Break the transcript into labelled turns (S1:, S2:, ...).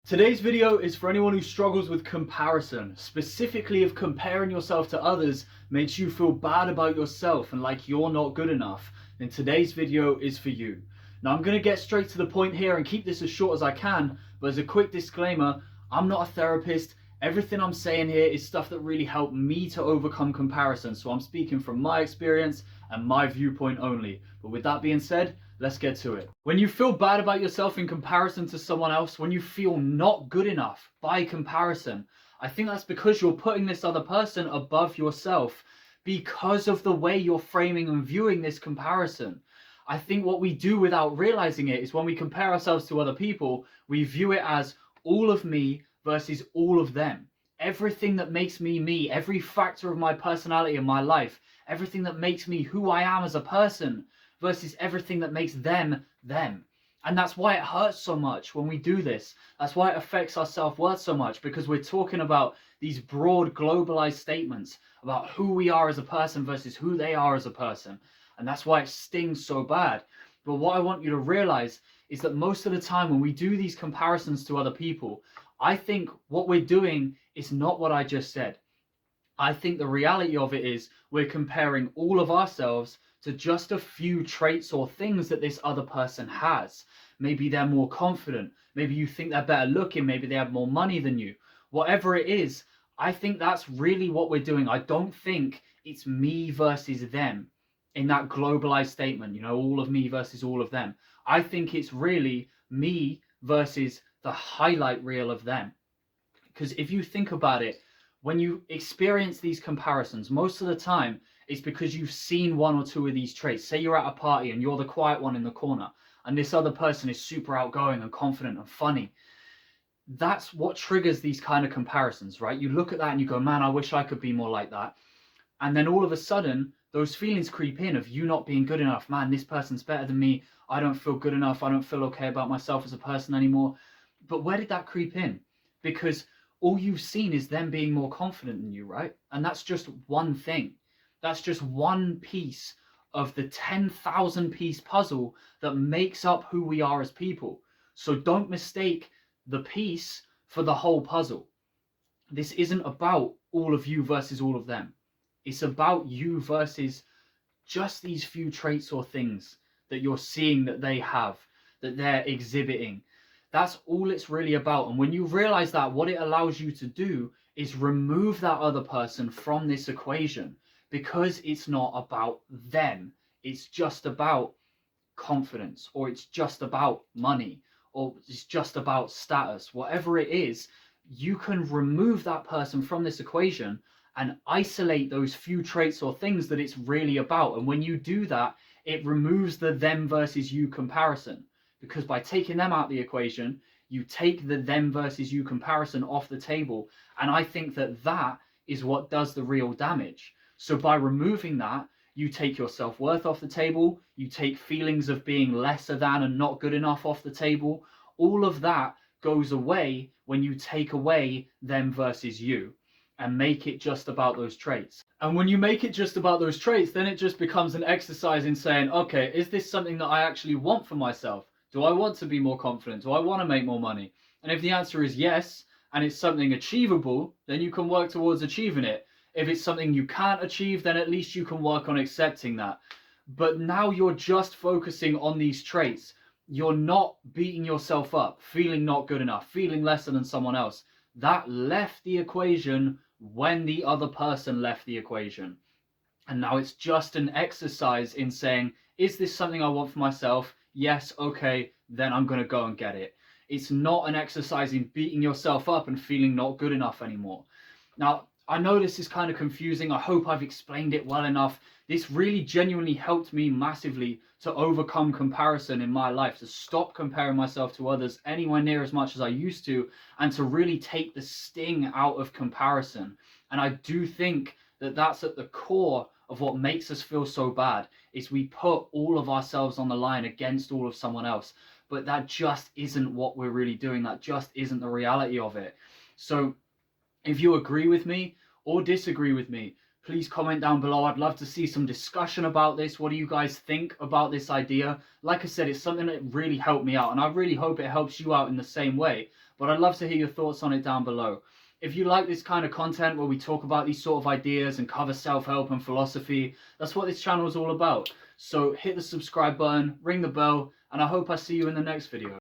S1: Today's video is for anyone who struggles with comparison, specifically if comparing yourself to others makes you feel bad about yourself and like you're not good enough, then today's video is for you. Now I'm going to get straight to the point here and keep this as short as I can, but as a quick disclaimer, I'm not a therapist. Everything I'm saying here is stuff that really helped me to overcome comparison, so I'm speaking from my experience and my viewpoint only. But with that being said, let's get to it. When you feel bad about yourself in comparison to someone else, when you feel not good enough by comparison, I think that's because you're putting this other person above yourself because of the way you're framing and viewing this comparison. I think what we do without realizing it is when we compare ourselves to other people, we view it as all of me versus all of them. Everything that makes me me, every factor of my personality in my life, everything that makes me who I am as a person versus everything that makes them them. And that's why it hurts so much when we do this. That's why it affects our self-worth so much, because we're talking about these broad globalized statements about who we are as a person versus who they are as a person. And that's why it stings so bad. But what I want you to realize is that most of the time when we do these comparisons to other people, I think what we're doing is not what I just said. I think the reality of it is we're comparing all of ourselves to just a few traits or things that this other person has. Maybe they're more confident. Maybe you think they're better looking. Maybe they have more money than you. Whatever it is, I think that's really what we're doing. I don't think it's me versus them in that globalized statement, you know, all of me versus all of them. I think it's really me versus the highlight reel of them. Because if you think about it, when you experience these comparisons, most of the time it's because you've seen one or two of these traits. Say you're at a party and you're the quiet one in the corner, and this other person is super outgoing and confident and funny. That's what triggers these kind of comparisons, right? You look at that and you go, man, I wish I could be more like that. And then all of a sudden, those feelings creep in of you not being good enough. Man, this person's better than me. I don't feel good enough. I don't feel okay about myself as a person anymore. But where did that creep in? Because all you've seen is them being more confident than you, right? And that's just one thing. That's just one piece of the 10,000 piece puzzle that makes up who we are as people. So don't mistake the piece for the whole puzzle. This isn't about all of you versus all of them. It's about you versus just these few traits or things that you're seeing that they have, that they're exhibiting. That's all it's really about. And when you realize that, what it allows you to do is remove that other person from this equation, because it's not about them. It's just about confidence, or it's just about money, or it's just about status. Whatever it is, you can remove that person from this equation and isolate those few traits or things that it's really about. And when you do that, it removes the them versus you comparison. Because by taking them out of the equation, you take the them versus you comparison off the table. And I think that that is what does the real damage. So by removing that, you take your self-worth off the table, you take feelings of being lesser than and not good enough off the table. All of that goes away when you take away them versus you and make it just about those traits. And when you make it just about those traits, then it just becomes an exercise in saying, okay, is this something that I actually want for myself? Do I want to be more confident? Do I want to make more money? And if the answer is yes, and it's something achievable, then you can work towards achieving it. If it's something you can't achieve, then at least you can work on accepting that. But now you're just focusing on these traits. You're not beating yourself up, feeling not good enough, feeling lesser than someone else. That left the equation when the other person left the equation. And now it's just an exercise in saying, is this something I want for myself? Yes, okay, then I'm going to go and get it. It's not an exercise in beating yourself up and feeling not good enough anymore. Now, I know this is kind of confusing. I hope I've explained it well enough. This really genuinely helped me massively to overcome comparison in my life, to stop comparing myself to others anywhere near as much as I used to, and to really take the sting out of comparison. And I do think that that's at the core of what makes us feel so bad, is we put all of ourselves on the line against all of someone else. But that just isn't what we're really doing. That just isn't the reality of it. So if you agree with me or disagree with me, please comment down below. I'd love to see some discussion about this. What do you guys think about this idea? Like I said, it's something that really helped me out, and I really hope it helps you out in the same way. but I'd love to hear your thoughts on it down below. If you like this kind of content where we talk about these sort of ideas and cover self-help and philosophy, that's what this channel is all about. So hit the subscribe button, ring the bell, and I hope I see you in the next video.